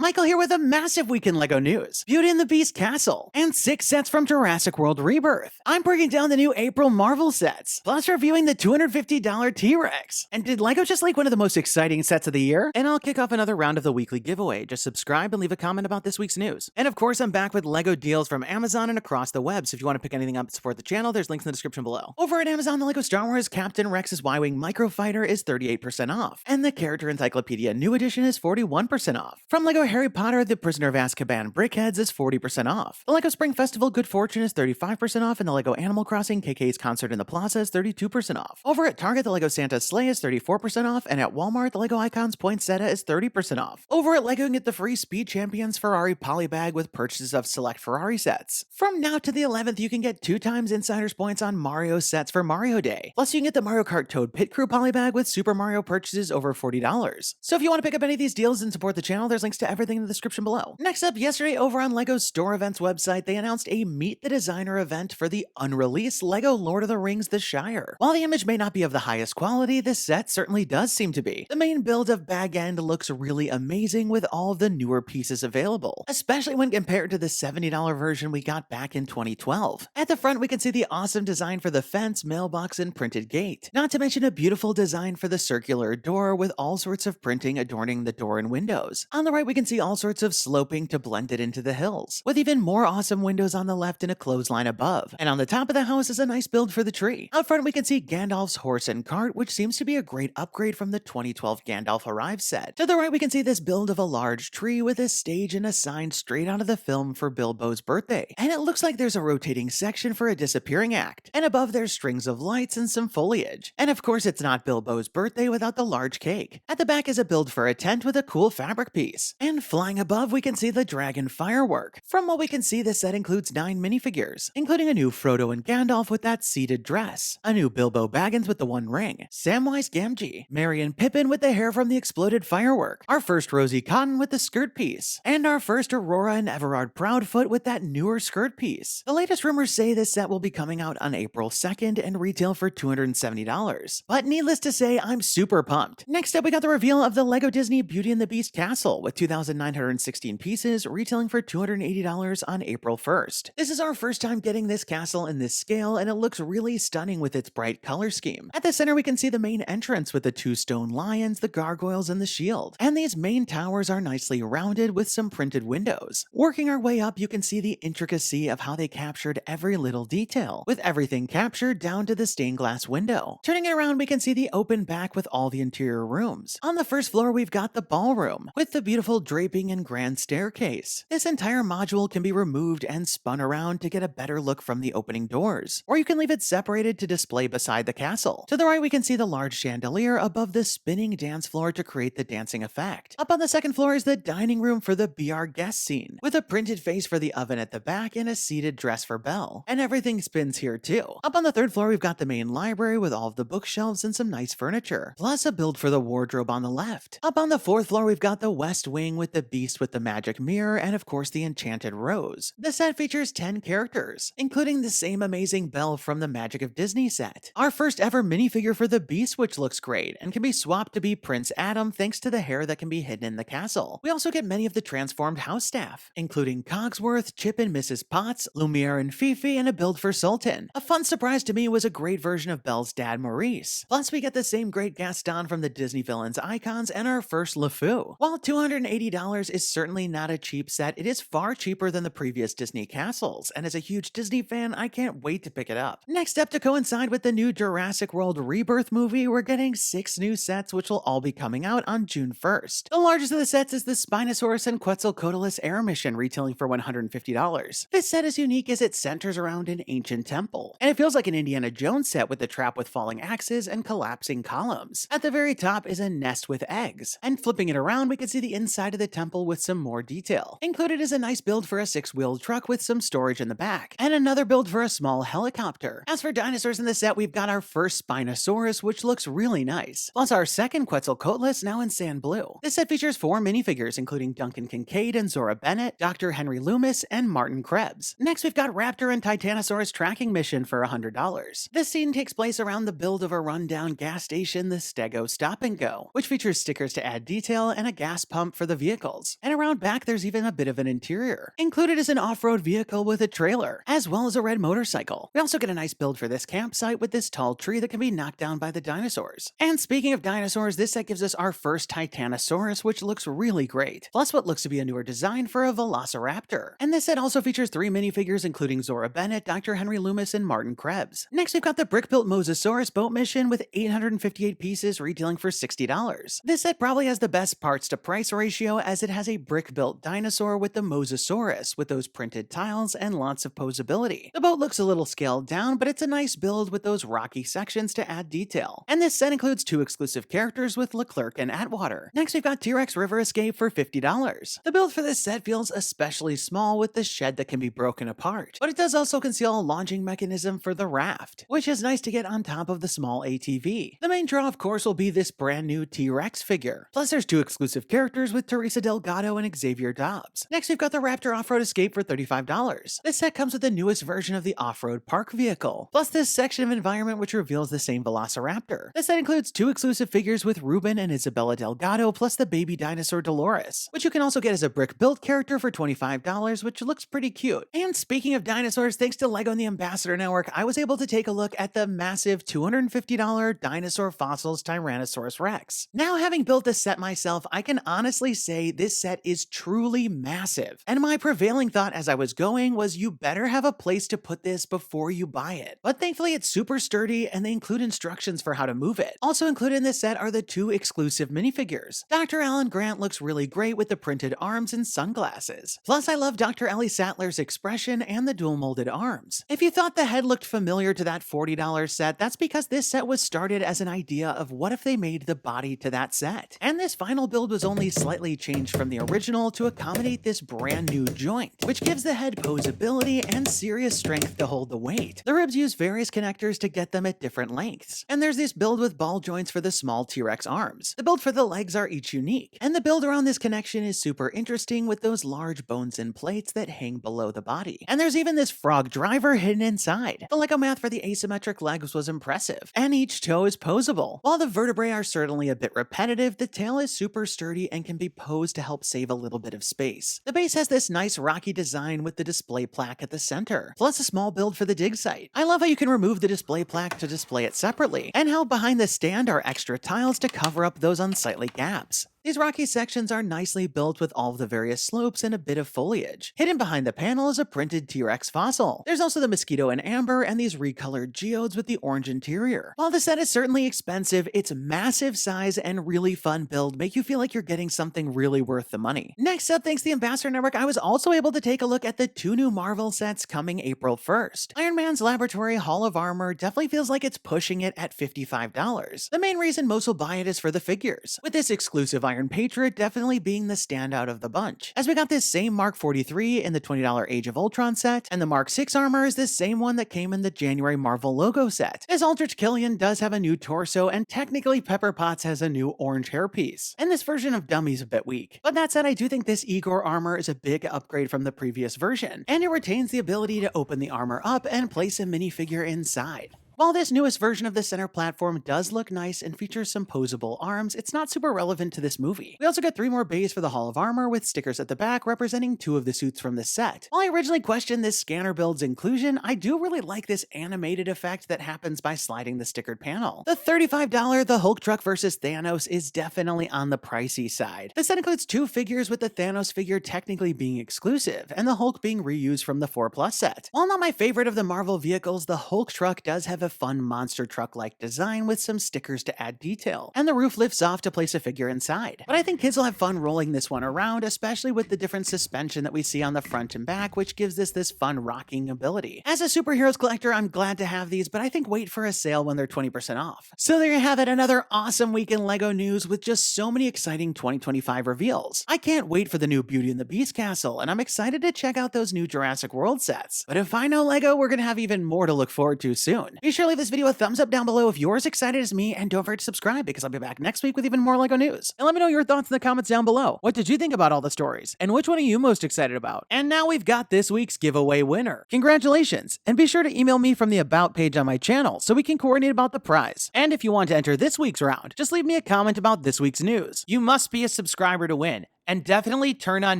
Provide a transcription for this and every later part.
Michael here with a massive week in LEGO news. Beauty and the Beast Castle, and 6 sets from Jurassic World Rebirth. I'm breaking down the new April Marvel sets, plus reviewing the $250 T-rex. And did LEGO just leak one of the most exciting sets of the year? And I'll kick off another round of the weekly giveaway. Just subscribe and leave a comment about this week's news. And of course, I'm back with LEGO deals from Amazon and across the web, so if you want to pick anything up to support the channel, there's links in the description below. Over at Amazon, the LEGO Star Wars Captain Rex's Y-Wing Microfighter is 38% off, and the Character Encyclopedia New Edition is 41% off. From LEGO Harry Potter, The Prisoner of Azkaban Brickheads is 40% off. The LEGO Spring Festival Good Fortune is 35% off, and the LEGO Animal Crossing KK's Concert in the Plaza is 32% off. Over at Target, the LEGO Santa's Sleigh is 34% off, and at Walmart, the LEGO Icons Poinsettia is 30% off. Over at LEGO, you can get the free Speed Champions Ferrari Polybag with purchases of select Ferrari sets. From now to the 11th, you can get 2 times Insider's Points on Mario sets for Mario Day. Plus, you can get the Mario Kart Toad Pit Crew Polybag with Super Mario purchases over $40. So if you want to pick up any of these deals and support the channel, there's links to everything in the description below. Next up, yesterday over on LEGO's Store Events website, they announced a Meet the Designer event for the unreleased LEGO Lord of the Rings The Shire. While the image may not be of the highest quality, this set certainly does seem to be. The main build of Bag End looks really amazing with all of the newer pieces available, especially when compared to the $70 version we got back in 2012. At the front, we can see the awesome design for the fence, mailbox, and printed gate. Not to mention a beautiful design for the circular door with all sorts of printing adorning the door and windows. On the right, we can see all sorts of sloping to blend it into the hills, with even more awesome windows on the left and a clothesline above. And on the top of the house is a nice build for the tree. Out front, we can see Gandalf's horse and cart, which seems to be a great upgrade from the 2012 Gandalf Arrive set. To the right, we can see this build of a large tree with a stage and a sign straight out of the film for Bilbo's birthday. And it looks like there's a rotating section for a disappearing act. And above, there's strings of lights and some foliage. And of course, it's not Bilbo's birthday without the large cake. At the back is a build for a tent with a cool fabric piece. And flying above, we can see the dragon firework. From what we can see, this set includes 9 minifigures, including a new Frodo and Gandalf with that seated dress, a new Bilbo Baggins with the one ring, Samwise Gamgee, Merry and Pippin with the hair from the exploded firework, our first Rosie Cotton with the skirt piece, and our first Aurora and Everard Proudfoot with that newer skirt piece. The latest rumors say this set will be coming out on April 2nd and retail for $270. But needless to say, I'm super pumped. Next up, we got the reveal of the LEGO Disney Beauty and the Beast Castle with 2,916 pieces retailing for $280 on April 1st. This is our first time getting this castle in this scale, and it looks really stunning with its bright color scheme. At the center, we can see the main entrance with the 2 stone lions, the gargoyles, and the shield. And these main towers are nicely rounded with some printed windows. Working our way up, you can see the intricacy of how they captured every little detail, with everything captured down to the stained glass window. Turning it around, we can see the open back with all the interior rooms. On the first floor, we've got the ballroom, with the beautiful draping and grand staircase. This entire module can be removed and spun around to get a better look from the opening doors, or you can leave it separated to display beside the castle. To the right, we can see the large chandelier above the spinning dance floor to create the dancing effect. Up on the second floor is the dining room for the Be Our Guest scene, with a printed face for the oven at the back and a seated dress for Belle. And everything spins here too. Up on the third floor, we've got the main library with all of the bookshelves and some nice furniture, plus a build for the wardrobe on the left. Up on the fourth floor, we've got the West Wing with the Beast with the magic mirror and of course the Enchanted Rose. The set features 10 characters, including the same amazing Belle from the Magic of Disney set. Our first ever minifigure for the Beast, which looks great and can be swapped to be Prince Adam thanks to the hair that can be hidden in the castle. We also get many of the transformed house staff, including Cogsworth, Chip and Mrs. Potts, Lumiere and Fifi, and a build for Sultan. A fun surprise to me was a great version of Belle's dad, Maurice. Plus, we get the same great Gaston from the Disney Villains Icons and our first LeFou. While $280 is certainly not a cheap set, it is far cheaper than the previous Disney castles, and as a huge Disney fan, I can't wait to pick it up. Next up, to coincide with the new Jurassic World Rebirth movie, we're getting 6 new sets which will all be coming out on June 1st. The largest of the sets is the Spinosaurus and Quetzalcoatlus Air Mission, retailing for $150. This set is unique as it centers around an ancient temple, and it feels like an Indiana Jones set with the trap with falling axes and collapsing columns. At the very top is a nest with eggs, and flipping it around, we can see the inside of the temple with some more detail. Included is a nice build for a 6-wheeled truck with some storage in the back, and another build for a small helicopter. As for dinosaurs in the set, we've got our first Spinosaurus, which looks really nice, plus our second Quetzalcoatlus, now in sand blue. This set features 4 minifigures, including Duncan Kincaid and Zora Bennett, Dr. Henry Loomis, and Martin Krebs. Next, we've got Raptor and Titanosaurus tracking mission for $100. This scene takes place around the build of a rundown gas station, the Stego Stop and Go, which features stickers to add detail and a gas pump for the vehicle. vehicles. And around back, there's even a bit of an interior. Included is an off-road vehicle with a trailer, as well as a red motorcycle. We also get a nice build for this campsite with this tall tree that can be knocked down by the dinosaurs. And speaking of dinosaurs, this set gives us our first Titanosaurus, which looks really great. Plus what looks to be a newer design for a Velociraptor. And this set also features 3 minifigures including Zora Bennett, Dr. Henry Loomis, and Martin Krebs. Next we've got the brick-built Mosasaurus boat mission with 858 pieces retailing for $60. This set probably has the best parts to price ratio as it has a brick-built dinosaur with the Mosasaurus with those printed tiles and lots of posability. The boat looks a little scaled down, but it's a nice build with those rocky sections to add detail. And this set includes 2 exclusive characters with Leclerc and Atwater. Next we've got T-Rex River Escape for $50. The build for this set feels especially small with the shed that can be broken apart, but it does also conceal a launching mechanism for the raft, which is nice to get on top of the small ATV. The main draw of course will be this brand new T-Rex figure. Plus there's 2 exclusive characters with Teresa Delgado and Xavier Dobbs. Next we've got the Raptor Off-Road Escape for $35. This set comes with the newest version of the off-road park vehicle, plus this section of environment which reveals the same Velociraptor. This set includes 2 exclusive figures with Reuben and Isabella Delgado, plus the baby dinosaur Dolores, which you can also get as a brick-built character for $25, which looks pretty cute. And speaking of dinosaurs, thanks to LEGO and the Ambassador Network, I was able to take a look at the massive $250 dinosaur fossils Tyrannosaurus Rex. Now, having built this set myself, I can honestly say this set is truly massive. And my prevailing thought as I was going was you better have a place to put this before you buy it. But thankfully it's super sturdy and they include instructions for how to move it. Also included in this set are the 2 exclusive minifigures. Dr. Alan Grant looks really great with the printed arms and sunglasses. Plus I love Dr. Ellie Sattler's expression and the dual molded arms. If you thought the head looked familiar to that $40 set, that's because this set was started as an idea of what if they made the body to that set. And this final build was only slightly changed from the original to accommodate this brand new joint, which gives the head posability and serious strength to hold the weight. The ribs use various connectors to get them at different lengths. And there's this build with ball joints for the small T-Rex arms. The build for the legs are each unique. And the build around this connection is super interesting with those large bones and plates that hang below the body. And there's even this frog driver hidden inside. The LEGO math for the asymmetric legs was impressive, and each toe is posable. While the vertebrae are certainly a bit repetitive, the tail is super sturdy and can be posed to help save a little bit of space. The base has this nice rocky design with the display plaque at the center, plus a small build for the dig site. I love how you can remove the display plaque to display it separately, and how behind the stand are extra tiles to cover up those unsightly gaps. These rocky sections are nicely built with all of the various slopes and a bit of foliage. Hidden behind the panel is a printed T-Rex fossil. There's also the mosquito in amber and these recolored geodes with the orange interior. While the set is certainly expensive, its massive size and really fun build make you feel like you're getting something really worth the money. Next up, thanks to the Ambassador Network, I was also able to take a look at the 2 new Marvel sets coming April 1st. Iron Man's Laboratory Hall of Armor definitely feels like it's pushing it at $55. The main reason most will buy it is for the figures, with this exclusive Iron Patriot definitely being the standout of the bunch. As we got this same Mark 43 in the $20 Age of Ultron set, and the Mark 6 armor is the same one that came in the January Marvel logo set. This Aldrich Killian does have a new torso, and technically Pepper Potts has a new orange hairpiece. And this version of Dummy's a bit weak. But that said, I do think this Igor armor is a big upgrade from the previous version, and it retains the ability to open the armor up and place a minifigure inside. While this newest version of the center platform does look nice and features some posable arms, it's not super relevant to this movie. We also get 3 more bays for the Hall of Armor with stickers at the back representing 2 of the suits from this set. While I originally questioned this scanner build's inclusion, I do really like this animated effect that happens by sliding the stickered panel. The $35 The Hulk Truck vs. Thanos is definitely on the pricey side. The set includes 2 figures, with the Thanos figure technically being exclusive, and the Hulk being reused from the 4+ set. While not my favorite of the Marvel vehicles, the Hulk Truck does have a fun monster truck-like design with some stickers to add detail, and the roof lifts off to place a figure inside. But I think kids will have fun rolling this one around, especially with the different suspension that we see on the front and back, which gives this fun rocking ability. As a superheroes collector, I'm glad to have these, but I think wait for a sale when they're 20% off. So there you have it, another awesome week in LEGO news with just so many exciting 2025 reveals. I can't wait for the new Beauty and the Beast castle, and I'm excited to check out those new Jurassic World sets. But if I know LEGO, we're gonna have even more to look forward to soon. Be sure to leave this video a thumbs up down below if you're as excited as me, and don't forget to subscribe because I'll be back next week with even more LEGO news. And let me know your thoughts in the comments down below. What did you think about all the stories? And which one are you most excited about? And now we've got this week's giveaway winner. Congratulations! And be sure to email me from the About page on my channel so we can coordinate about the prize. And if you want to enter this week's round, just leave me a comment about this week's news. You must be a subscriber to win. And definitely turn on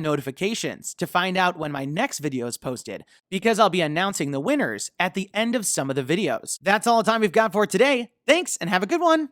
notifications to find out when my next video is posted, because I'll be announcing the winners at the end of some of the videos. That's all the time we've got for today. Thanks, and have a good one!